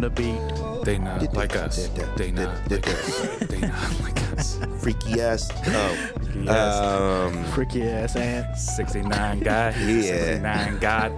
on the beat. They not like us. They not like us. They not like us. Freaky ass. Freaky ass Annn. 69 guy. Yeah. 69 God.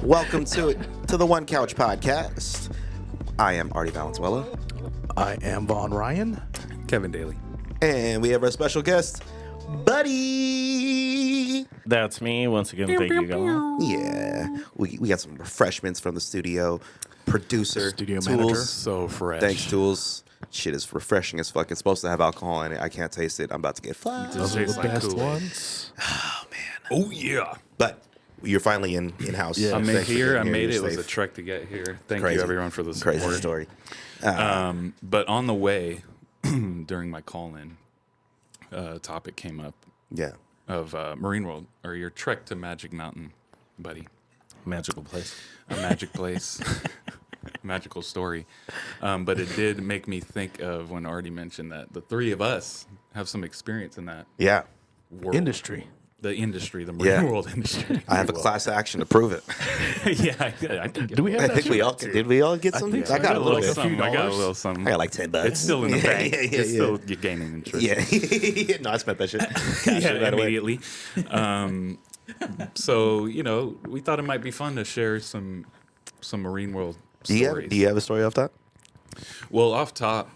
Welcome to the OneCouch Podcast. I am Artie Valenzuela. I am Vaughn Ryan. Kevin Daly. And we have our special guest, Buddy. That's me. Once again, thank you, guys. Yeah. We got some refreshments from the studio. Producer. Studio Tools. manager. So fresh. Thanks, Tools. Shit is refreshing as fuck. It's supposed to have alcohol in it. I can't taste it. I'm about to get fucked. Those Those are the like best Kool-Aid. ones. Oh, man. Oh, yeah. But you're finally in-house. Yeah. I'm Thanks for here. I getting made it. You're It was a safe. trek to get here. Thank Crazy. you, everyone, for the support. Crazy story. But on the way, during my call-in, topic came up Yeah. of Marine World, or your trek to Magic Mountain, buddy. Magical place. A magic place. Magical story. But it did make me think of when Artie mentioned that the three of us have some experience in that Yeah. world. Industry. The industry, the Marine Yeah. World industry. I have a class action to prove it. Yeah, I can get Do we have I that think too? we all did. We all get some? think so. I got a little bit. something. I got a little something. I got like $10. It's still in the bank. Yeah. It's still you're gaining interest. Yeah. No, I spent that shit. Cash Yeah, it right away. immediately. So, we thought it might be fun to share some Marine World Do stories. you have a story off that? Well, off top,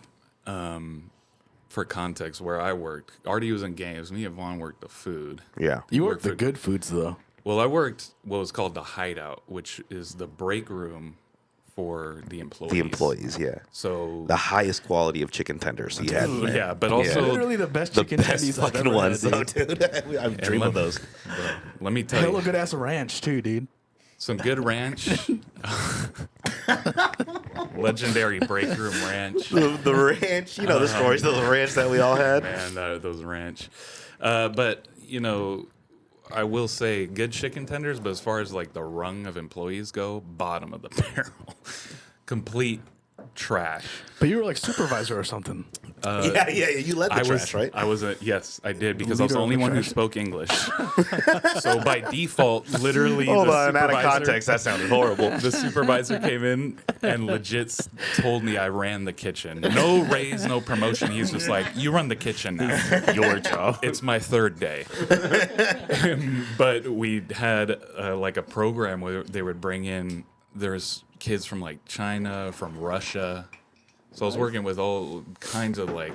for context, where I worked, Artie was in games. Me and Vaughn worked the food. Yeah. You Work work the for- good foods, though. Well, I worked what was called the hideout, which is the break room for the employees. The employees, yeah. So, The highest quality of chicken tenders you had. yeah, but also, Literally the best The chicken best tendies I've fucking ever ones, had, though, dude. dude. I dream of those. let me tell Hella you, good ass ranch, too, dude. some good ranch, legendary break room ranch. The ranch, the stories of the ranch that we all had. Man, those ranch. But, I will say good chicken tenders, but as far as like the rung of employees go, bottom of the barrel. Complete trash. But you were like supervisor or something. Yeah. You led the trash, right? Yes, I did, because I was Leader the of only the one who trash. spoke English. So by default, literally Hold the on, out of supervisor, context, that sounded horrible. the supervisor came in and legit told me I ran the kitchen. No raise, no promotion. He's just like, you run the kitchen now. Your job. It's my third day. But we had like a program where they would bring in, there's kids from like China, from Russia. So I was working with all kinds of like,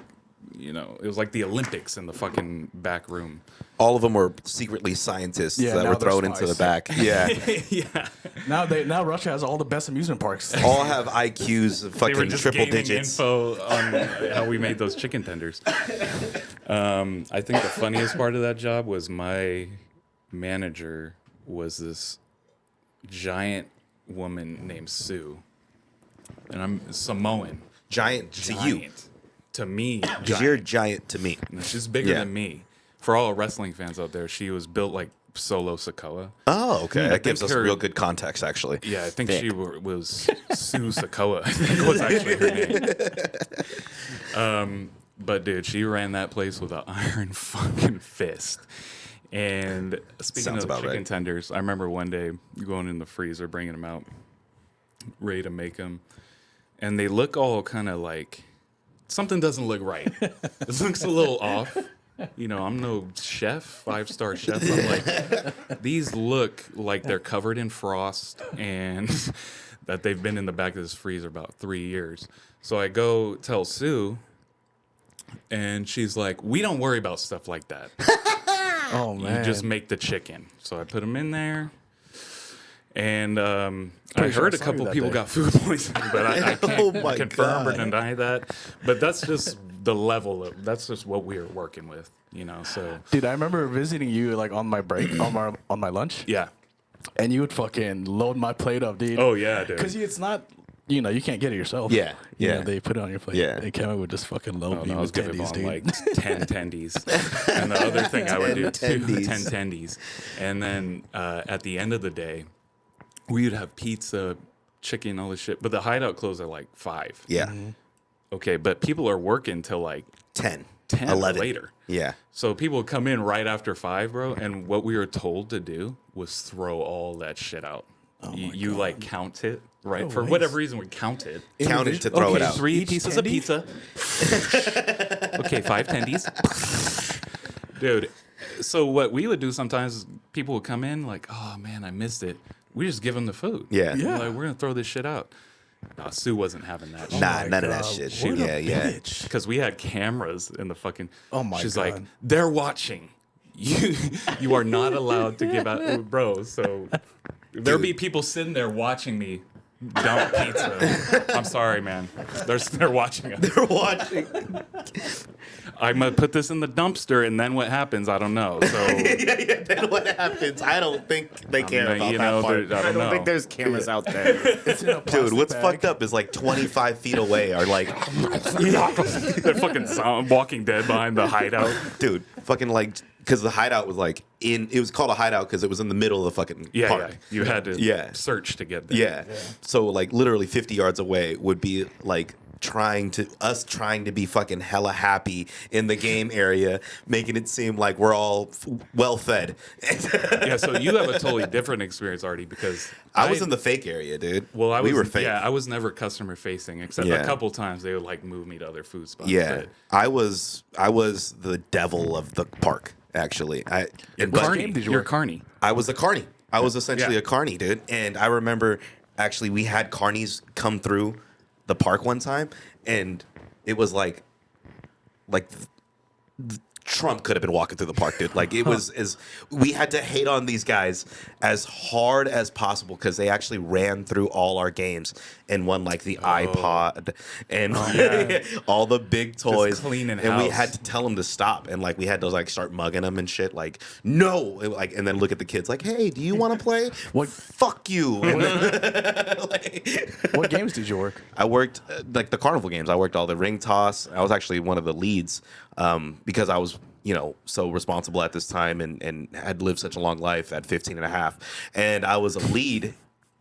it was like the Olympics in the fucking back room. All of them were secretly scientists Yeah, that now were they're thrown into the spies. back. Yeah. Yeah. Now Russia has all the best amusement parks. All have IQs of They were fucking just triple gaining digits. info on how we made those chicken tenders. I think the funniest part of that job was my manager was this giant woman named Sue. And I'm Samoan. Giant to you. Giant. To me. Because giant. you're giant to me. No, she's bigger Yeah. than me. For all wrestling fans out there, she was built like Solo Sikoa. Oh, okay. I That gives think us her- real good context, actually. Yeah, I think Thick. she was Sue Sikoa. I think was actually her name. But dude, she ran that place with an iron fucking fist. And speaking Sounds of about chicken right. tenders, I remember one day going in the freezer, bringing them out, ready to make them, and they look all kind of like something doesn't look right. This looks a little off. I'm no chef, 5-star chef. I'm like, these look like they're covered in frost and that they've been in the back of this freezer about 3 years. So I go tell Sue, and she's like, we don't worry about stuff like that. Oh, You man. just make the chicken. So I put them in there. And I Pretty sure heard I a saw you couple that people day. got food poisoning, but I Oh can't my confirm or God. deny that. But that's just the level that's just what we were working with, so. Dude, I remember visiting you like on my break, on my lunch, Yeah. and you would fucking load my plate up, dude. Oh, yeah, dude. Because it's not, you can't get it yourself. Yeah, You yeah. know, they put it on your plate. Yeah. And Kevin would just fucking load Oh, me no, I was with giving tendies, on dude. like 10 tendies. And the other thing I would do 10 too, tendies. 10 tendies. And then at the end of the day, we would have pizza, chicken, all this shit. But the hideout closed at like 5. Yeah. Mm-hmm. Okay, but people are working till like 10. 10 11. later. Yeah. So people would come in right after 5, bro. And what we were told to do was throw all that shit out. You like count it right? Oh, For nice. whatever reason, we counted. Counted to throw it out. 3 Each pieces tendy? of pizza. Okay, 5 tendies. Dude, so what we would do sometimes, people would come in like, oh man, I missed it. We just give them the food. Yeah. Yeah. Like, we're going to throw this shit out. No, Sue wasn't having that. Nah, my none of that God, shit. what a Yeah. bitch. Because we had cameras in the fucking. Oh my She's God. like, they're watching. You are not allowed to give out, bro. So there'll be people sitting there watching me dump pizza. I'm sorry, man. They're watching us. They're watching. I'm gonna put this in the dumpster, and then what happens? I don't know. So yeah. Then what happens? I don't think they care mean, about you that know, part. I don't know. think there's cameras out there. It's in a Dude, plastic what's bag. fucked up is like 25 feet away are like, They're fucking Walking Dead behind the hideout. dude, fucking like, because the hideout was like it was called a hideout because it was in the middle of the fucking Yeah, park. yeah. You had to Yeah. search to get there. Yeah. So like literally 50 yards away would be like trying to be fucking hella happy in the game area, making it seem like we're all well fed. Yeah, so you have a totally different experience, Artie, because I was in the fake area, dude. Well, we were fake. Yeah, I was never customer facing, except Yeah. a couple times they would like move me to other food spots. Yeah, but I was the devil of the park. Actually, Carney. did you You're work? Carney. I was a carny. I was essentially Yeah. a carny, dude. And I remember actually we had carnies come through the park one time, and it was like Trump could have been walking through the park, dude. Like it was we had to hate on these guys as hard as possible because they actually ran through all our games and won like the iPod and all the big toys. cleaning and we house. had to tell them to stop, and like we had to like start mugging them and shit. Like no, like and then look at the kids like, hey, do you want to play? What- Fuck you. And then, What games did you work? I worked like the carnival games. I worked all the ring toss. I was actually one of the leads because I was, so responsible at this time and had lived such a long life at 15 and a half. And I was a lead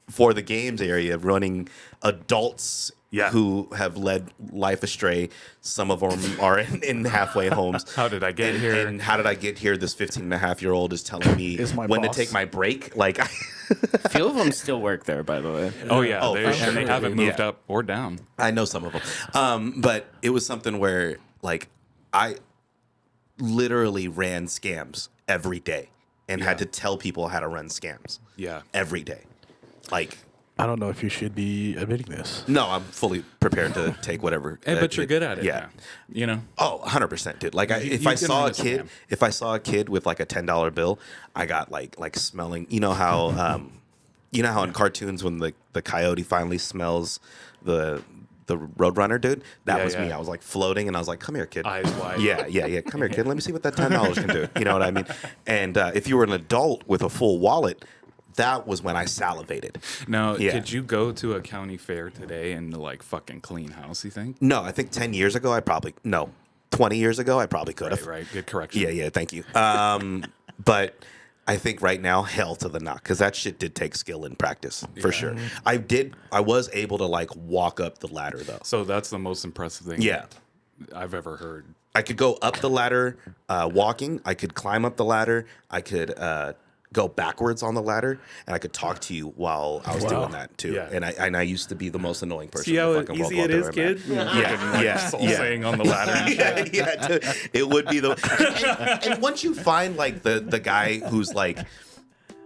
for the games area running adults who have led life astray. Some of them are in halfway homes. How did I get here? And how did I get here? This 15 and a half year old is telling me Is my when boss. to take my break. Like, A few of them still work there, by the way. Oh yeah, Oh, they, for sure. and they haven't moved Yeah. up or down. I know some of them. But it was something where, like, I literally ran scams every day and had to tell people how to run scams Yeah. every day. Like, I don't know if you should be admitting this. no, I'm fully prepared to take whatever. Hey, but you're good at it. Yeah. now, you know. Oh, 100%, dude. Like, if you I can saw run a a kid, scam. if I saw a kid with like a $10 bill, I got like smelling. You know how in cartoons when the coyote finally smells the Roadrunner, dude. That Yeah, was me. yeah. I was like floating, and I was like, "Come here, kid." Eyes wide. Yeah. Come here, kid. Let me see what that $10 can do. You know what I mean? And if you were an adult with a full wallet, that was when I salivated. Now, Yeah. could you go to a county fair today and like fucking clean house? You think? No, I think 10 years ago, 20 years ago, I probably could have. Right. Good correction. Yeah, thank you. But I think right now, hell to the knock, because that shit did take skill and practice for sure. I was able to like walk up the ladder though. So that's the most impressive thing. Yeah. I've ever heard. I could go up the ladder walking. I could climb up the ladder. I could go backwards on the ladder, and I could talk to you while I was doing that too. Yeah. And I used to be the most annoying person. See in how the fucking world easy while it is, doing that. kid? Yeah. Soul saying on the ladder. And shit. yeah, it would be the. And once you find like the guy who's like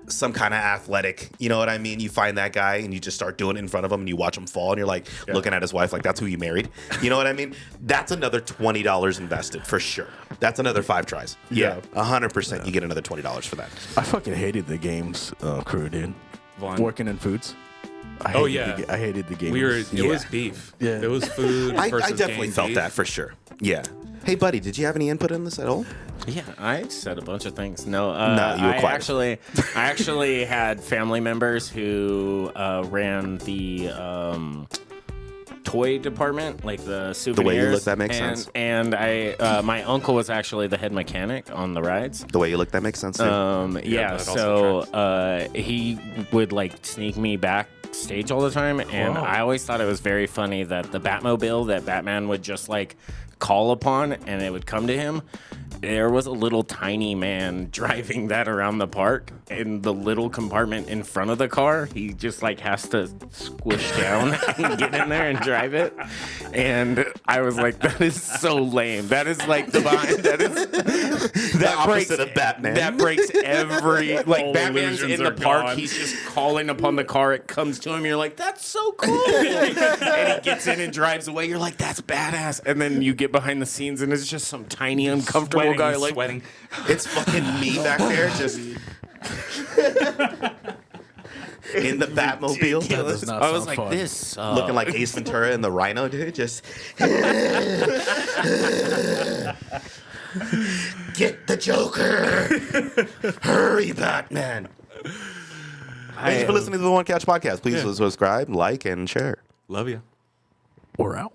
some kind of athletic, you know what I mean? You find that guy and you just start doing it in front of him and you watch him fall and you're like looking at his wife like that's who you married. You know what I mean? That's another $20 invested for sure. That's another 5 tries. Yeah, 100%. You get another $20 for that. I fucking hated the games crew, dude. Vaughn. Working in foods. I Oh, hated yeah. I hated the games. It was beef. Yeah. It was food. I versus definitely game felt beef. that for sure. Yeah. Hey, buddy, did you have any input in this at all? Yeah, I said a bunch of things. No, you were I quiet. actually had family members who ran the toy department, like the souvenirs. way you look, that makes sense. And I, my uncle was actually the head mechanic on the rides. The way you look, that makes sense. Too. Yeah, that also so he would like sneak me backstage all the time, and I always thought it was very funny that the Batmobile that Batman would just like call upon and it would come to him. there was a little tiny man driving that around the park, in the little compartment in front of the car. He just like has to squish down and get in there and drive it. And I was like, that is so lame. That is like that breaks opposite of Batman. That breaks every like All Batman's illusions in the are park. gone. He's just calling upon the car. It comes to him. You're like, that's so cool. And he gets in and drives away. You're like, that's badass. And then you get behind the scenes and it's just some tiny uncomfortable Sweating, guy he's like sweating. It's fucking me back there, just in the Batmobile, That does not I was sound like, fun. this looking like Ace Ventura and the Rhino, dude. Just get the Joker. Hurry, Batman. Thank you for listening to the OneCouch Podcast. Please subscribe, like, and share. Love you. We're out.